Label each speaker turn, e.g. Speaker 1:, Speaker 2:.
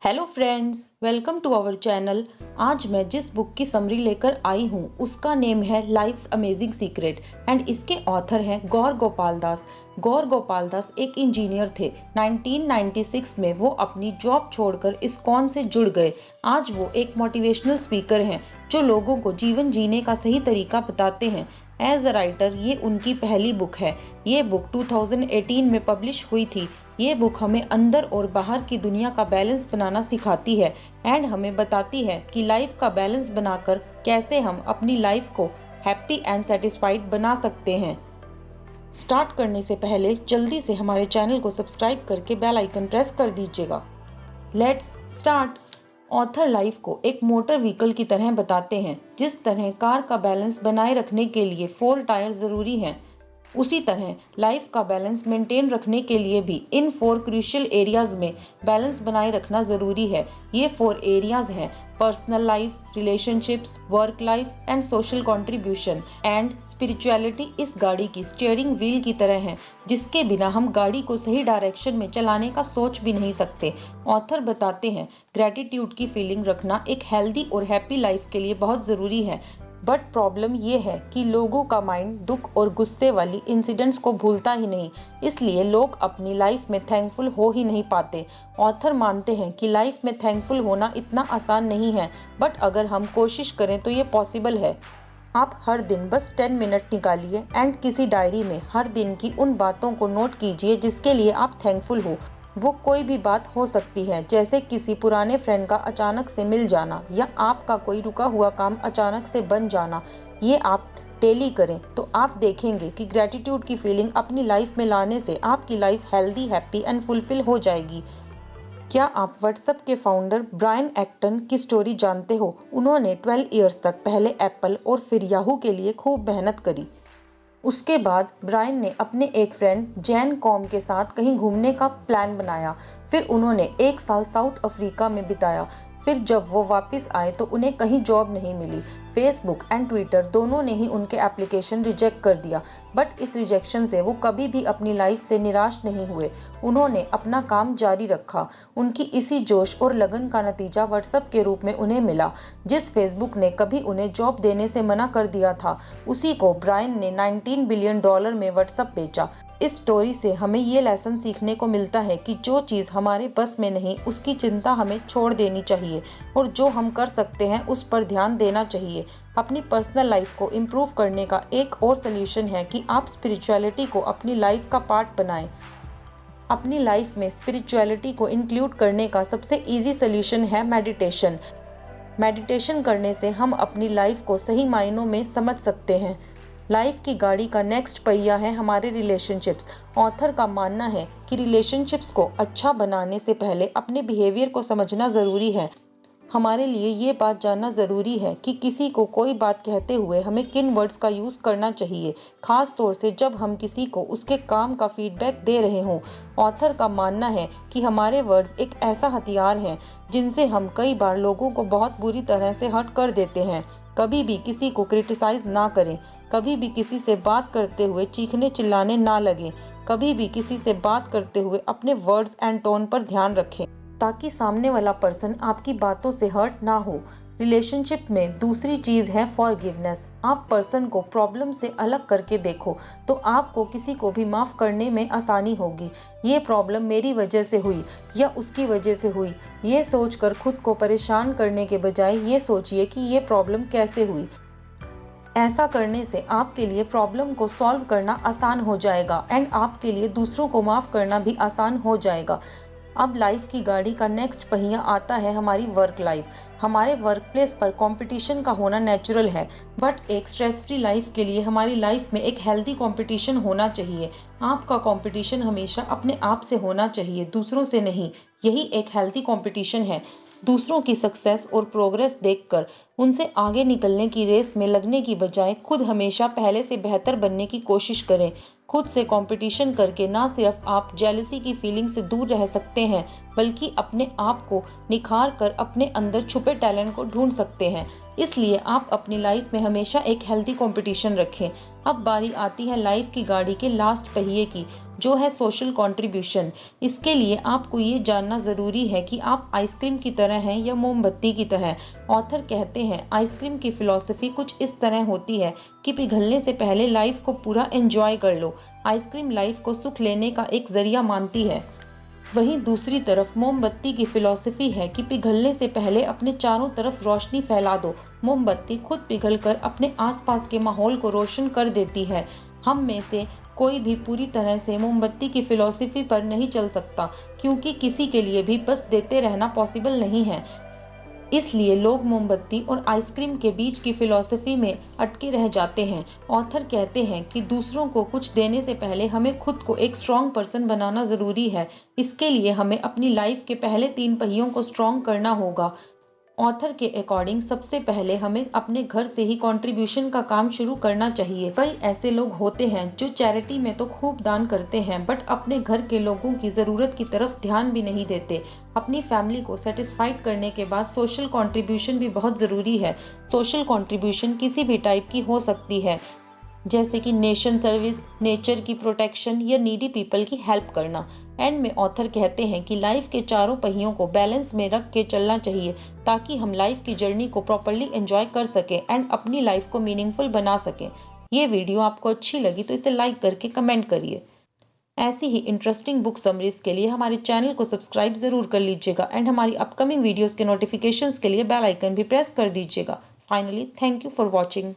Speaker 1: Hello friends, welcome to our channel. आज मैं जिस बुक की समरी लेकर आई हूँ उसका नेम है लाइफ्स अमेजिंग सीक्रेट एंड इसके ऑथर हैं गौर गोपाल दास। गौर गोपाल दास एक इंजीनियर थे। 1996 में वो अपनी जॉब छोड़कर इस्कॉन से जुड़ गए। आज वो एक मोटिवेशनल स्पीकर हैं जो लोगों को जीवन जीने का सही तरीका बताते हैं। एज अ राइटर ये उनकी पहली बुक है। ये बुक 2018 में पब्लिश हुई थी। ये बुक हमें अंदर और बाहर की दुनिया का बैलेंस बनाना सिखाती है एंड हमें बताती है कि लाइफ का बैलेंस बनाकर कैसे हम अपनी लाइफ को हैप्पी एंड सेटिस्फाइड बना सकते हैं। स्टार्ट करने से पहले जल्दी से हमारे चैनल को सब्सक्राइब करके बेल आइकन प्रेस कर दीजिएगा। Let's start. ऑथर लाइफ को एक मोटर व्हीकल की तरह बताते हैं। जिस तरह कार का बैलेंस बनाए रखने के लिए 4 टायर जरूरी हैं, उसी तरह लाइफ का बैलेंस मेंटेन रखने के लिए भी इन 4 क्रूशियल एरियाज में बैलेंस बनाए रखना ज़रूरी है। ये 4 एरियाज हैं personal life, relationships, work life and social contribution and spirituality. इस गाड़ी की स्टीयरिंग व्हील की तरह है जिसके बिना हम गाड़ी को सही डायरेक्शन में चलाने का सोच भी नहीं सकते। ऑथर बताते हैं ग्रेटिट्यूड की फीलिंग रखना एक हेल्दी और हैप्पी लाइफ के लिए बहुत ज़रूरी है। बट प्रॉब्लम ये है कि लोगों का माइंड दुख और गुस्से वाली इंसिडेंट्स को भूलता ही नहीं, इसलिए लोग अपनी लाइफ में थैंकफुल हो ही नहीं पाते। ऑथर मानते हैं कि लाइफ में थैंकफुल होना इतना आसान नहीं है, बट अगर हम कोशिश करें तो ये पॉसिबल है। आप हर दिन बस 10 मिनट निकालिए एंड किसी डायरी में हर दिन की उन बातों को नोट कीजिए जिसके लिए आप थैंकफुल हो। वो कोई भी बात हो सकती है, जैसे किसी पुराने फ्रेंड का अचानक से मिल जाना या आपका कोई रुका हुआ काम अचानक से बन जाना। ये आप डेली करें तो आप देखेंगे कि ग्रेटिट्यूड की फीलिंग अपनी लाइफ में लाने से आपकी life healthy, happy and fulfil हो जाएगी। क्या आप व्हाट्सएप के फाउंडर ब्रायन एक्टन की स्टोरी जानते हो? उन्होंने 12 ईयर्स तक पहले एप्पल और फिर याहू के लिए खूब मेहनत करी। उसके बाद ब्रायन ने अपने एक फ्रेंड जैन कॉम के साथ कहीं घूमने का प्लान बनाया। फिर उन्होंने 1 साल साउथ अफ्रीका में बिताया। फिर जब वो वापस आए तो उन्हें कहीं जॉब नहीं मिली। फेसबुक एंड ट्विटर दोनों ने ही उनके एप्लीकेशन रिजेक्ट कर दिया, बट इस रिजेक्शन से वो कभी भी अपनी लाइफ से निराश नहीं हुए। उन्होंने अपना काम जारी रखा। उनकी इसी जोश और लगन का नतीजा व्हाट्सएप के रूप में उन्हें मिला। जिस फेसबुक ने कभी उन्हें जॉब देने से मना कर दिया था, उसी को ब्रायन ने $19 बिलियन में व्हाट्सएप बेचा। इस स्टोरी से हमें ये लेसन सीखने को मिलता है कि जो चीज़ हमारे बस में नहीं उसकी चिंता हमें छोड़ देनी चाहिए और जो हम कर सकते हैं उस पर ध्यान देना चाहिए। अपनी पर्सनल लाइफ को इम्प्रूव करने का एक और सल्यूशन है कि आप स्पिरिचुअलिटी को अपनी लाइफ का पार्ट बनाएं। अपनी लाइफ में स्पिरिचुअलिटी को इंक्लूड करने का सबसे ईजी सल्यूशन है मेडिटेशन। मेडिटेशन करने से हम अपनी लाइफ को सही मायनों में समझ सकते हैं। लाइफ की गाड़ी का नेक्स्ट पहिया है हमारे रिलेशनशिप्स। ऑथर का मानना है कि रिलेशनशिप्स को अच्छा बनाने से पहले अपने बिहेवियर को समझना ज़रूरी है। हमारे लिए ये बात जानना ज़रूरी है कि किसी को कोई बात कहते हुए हमें किन वर्ड्स का यूज़ करना चाहिए, खास तौर से जब हम किसी को उसके काम का फीडबैक दे रहे हों। ऑथर का मानना है कि हमारे वर्ड्स एक ऐसा हथियार है जिनसे हम कई बार लोगों को बहुत बुरी तरह से हर्ट कर देते हैं। कभी भी किसी को क्रिटिसाइज ना करें। कभी भी किसी से बात करते हुए चीखने चिल्लाने ना लगें। कभी भी किसी से बात करते हुए अपने वर्ड्स एंड टोन पर ध्यान रखें ताकि सामने वाला पर्सन आपकी बातों से हर्ट ना हो। रिलेशनशिप में दूसरी चीज़ है फॉरगिवनेस। आप पर्सन को प्रॉब्लम से अलग करके देखो तो आपको किसी को भी माफ़ करने में आसानी होगी। ये प्रॉब्लम मेरी वजह से हुई या उसकी वजह से हुई, ये सोचकर खुद को परेशान करने के बजाय ये सोचिए कि ये प्रॉब्लम कैसे हुई। ऐसा करने से आपके लिए प्रॉब्लम को सॉल्व करना आसान हो जाएगा एंड आपके लिए दूसरों को माफ़ करना भी आसान हो जाएगा। अब लाइफ की गाड़ी का नेक्स्ट पहिया आता है हमारी वर्क लाइफ। हमारे वर्क प्लेस पर कंपटीशन का होना नेचुरल है, बट एक स्ट्रेस फ्री लाइफ के लिए हमारी लाइफ में एक हेल्दी कंपटीशन होना चाहिए। आपका कंपटीशन हमेशा अपने आप से होना चाहिए, दूसरों से नहीं। यही एक हेल्दी कंपटीशन है। दूसरों की सक्सेस और प्रोग्रेस देखकर उनसे आगे निकलने की रेस में लगने की बजाय खुद हमेशा पहले से बेहतर बनने की कोशिश करें। खुद से कंपटीशन करके ना सिर्फ आप जेलसी की फीलिंग से दूर रह सकते हैं, बल्कि अपने आप को निखार कर अपने अंदर छुपे टैलेंट को ढूंढ सकते हैं। इसलिए आप अपनी लाइफ में हमेशा एक हेल्दी कंपटीशन रखें। अब बारी आती है लाइफ की गाड़ी के लास्ट पहिए की, जो है सोशल कंट्रीब्यूशन। इसके लिए आपको ये जानना ज़रूरी है कि आप आइसक्रीम की तरह हैं या मोमबत्ती की तरह। ऑथर कहते हैं आइसक्रीम की फ़िलॉसफी कुछ इस तरह होती है कि पिघलने से पहले लाइफ को पूरा एंजॉय कर लो। आइसक्रीम लाइफ को सुख लेने का एक ज़रिया मानती है। वहीं दूसरी तरफ मोमबत्ती की फिलॉसफी है कि पिघलने से पहले अपने चारों तरफ रोशनी फैला दो। मोमबत्ती खुद पिघलकर अपने आसपास के माहौल को रोशन कर देती है। हम में से कोई भी पूरी तरह से मोमबत्ती की फिलॉसफी पर नहीं चल सकता, क्योंकि किसी के लिए भी बस देते रहना पॉसिबल नहीं है। इसलिए लोग मोमबत्ती और आइसक्रीम के बीच की फिलॉसफी में अटके रह जाते हैं। ऑथर कहते हैं कि दूसरों को कुछ देने से पहले हमें खुद को एक स्ट्रॉन्ग पर्सन बनाना ज़रूरी है। इसके लिए हमें अपनी लाइफ के पहले 3 पहियों को स्ट्रॉन्ग करना होगा। ऑथर के अकॉर्डिंग सबसे पहले हमें अपने घर से ही कंट्रीब्यूशन का काम शुरू करना चाहिए। कई ऐसे लोग होते हैं जो चैरिटी में तो खूब दान करते हैं, बट अपने घर के लोगों की ज़रूरत की तरफ ध्यान भी नहीं देते। अपनी फैमिली को सेटिस्फाइड करने के बाद सोशल कंट्रीब्यूशन भी बहुत ज़रूरी है। सोशल कंट्रीब्यूशन किसी भी टाइप की हो सकती है, जैसे कि नेशन सर्विस, नेचर की प्रोटेक्शन या नीडी पीपल की हेल्प करना। एंड में ऑथर कहते हैं कि लाइफ के चारों पहियों को बैलेंस में रख के चलना चाहिए, ताकि हम लाइफ की जर्नी को प्रॉपर्ली एंजॉय कर सकें एंड अपनी लाइफ को मीनिंगफुल बना सकें। ये वीडियो आपको अच्छी लगी तो इसे लाइक करके कमेंट करिए। ऐसी ही इंटरेस्टिंग बुक समरीज के लिए हमारे चैनल को सब्सक्राइब ज़रूर कर लीजिएगा एंड हमारी अपकमिंग वीडियोज़ के नोटिफिकेशंस के लिए बेल आइकन भी प्रेस कर दीजिएगा। Finally, thank you for watching.